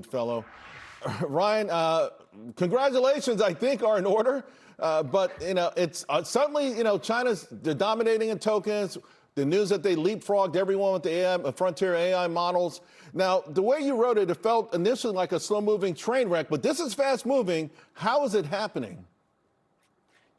fellow. Ryan, congratulations, I think, are in order. But, it's suddenly, China's dominating in tokens. The news that they leapfrogged everyone with the AI, frontier AI models. Now, the way you wrote it, it felt initially like a slow-moving train wreck, but this is fast-moving. How is it happening?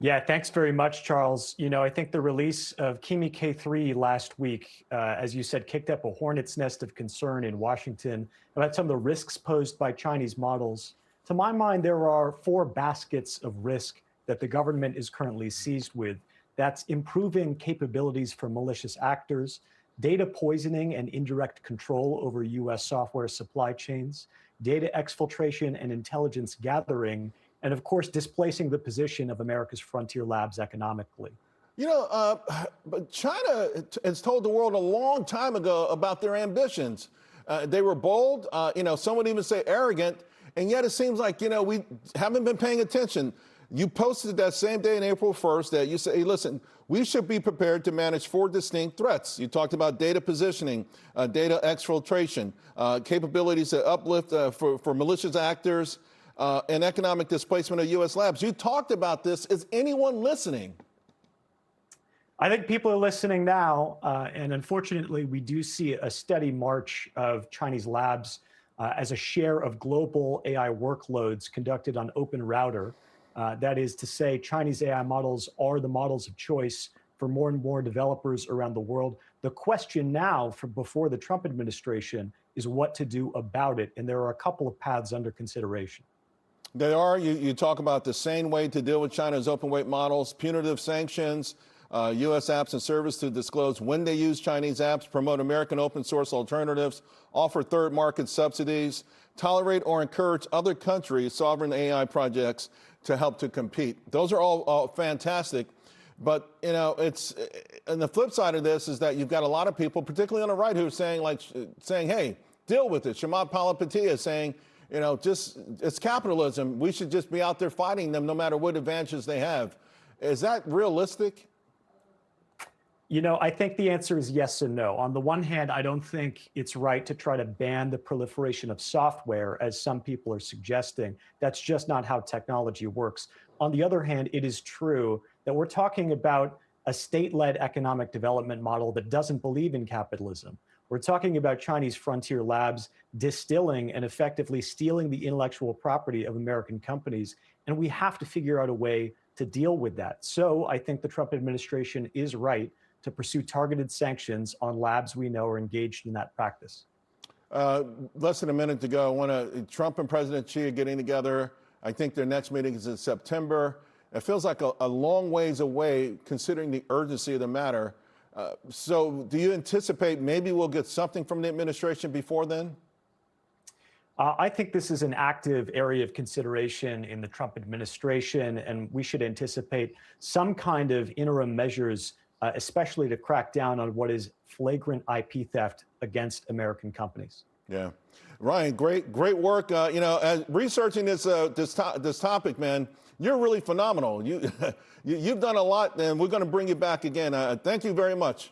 Yeah, thanks very much, Charles. I think the release of Kimi K3 last week, as you said, kicked up a hornet's nest of concern in Washington about some of the risks posed by Chinese models. To my mind, there are 4 baskets of risk that the government is currently seized with. That's improving capabilities for malicious actors, data poisoning and indirect control over U.S. software supply chains, data exfiltration and intelligence gathering, and of course, displacing the position of America's frontier labs economically. But China has told the world a long time ago about their ambitions. They were bold, some would even say arrogant, and yet it seems like, we haven't been paying attention. You posted that same day on April 1st that you say, hey, listen, we should be prepared to manage 4 distinct threats. You talked about data positioning, data exfiltration, capabilities to uplift for malicious actors, and economic displacement of U.S. labs. You talked about this. Is anyone listening? I think people are listening now, and unfortunately, we do see a steady march of Chinese labs as a share of global AI workloads conducted on Open Router. That is to say, Chinese AI models are the models of choice for more and more developers around the world. The question now, before the Trump administration, is what to do about it. And there are a couple of paths under consideration. They are. You talk about the same way to deal with China's open weight models, punitive sanctions, U.S. apps and service to disclose when they use Chinese apps, promote American open source alternatives, offer third market subsidies, tolerate or encourage other countries' sovereign AI projects to help to compete. Those are all fantastic. But, it's and the flip side of this is that you've got a lot of people, particularly on the right, who are saying, hey, deal with it. Chamath Palihapitiya is saying, it's capitalism. We should just be out there fighting them no matter what advantages they have. Is that realistic? I think the answer is yes and no. On the one hand, I don't think it's right to try to ban the proliferation of software, as some people are suggesting. That's just not how technology works. On the other hand, it is true that we're talking about a state-led economic development model that doesn't believe in capitalism. We're talking about Chinese frontier labs distilling and effectively stealing the intellectual property of American companies, and we have to figure out a way to deal with that. So I think the Trump administration is right to pursue targeted sanctions on labs we know are engaged in that practice. Less than a minute to go. Trump and President Xi are getting together. I think their next meeting is in September. It feels like a long ways away, considering the urgency of the matter. So do you anticipate maybe we'll get something from the administration before then? I think this is an active area of consideration in the Trump administration, and we should anticipate some kind of interim measures, especially to crack down on what is flagrant IP theft against American companies. Yeah. Ryan, great work. As researching this topic, man, you're really phenomenal. You've done a lot, and we're going to bring you back again. Thank you very much.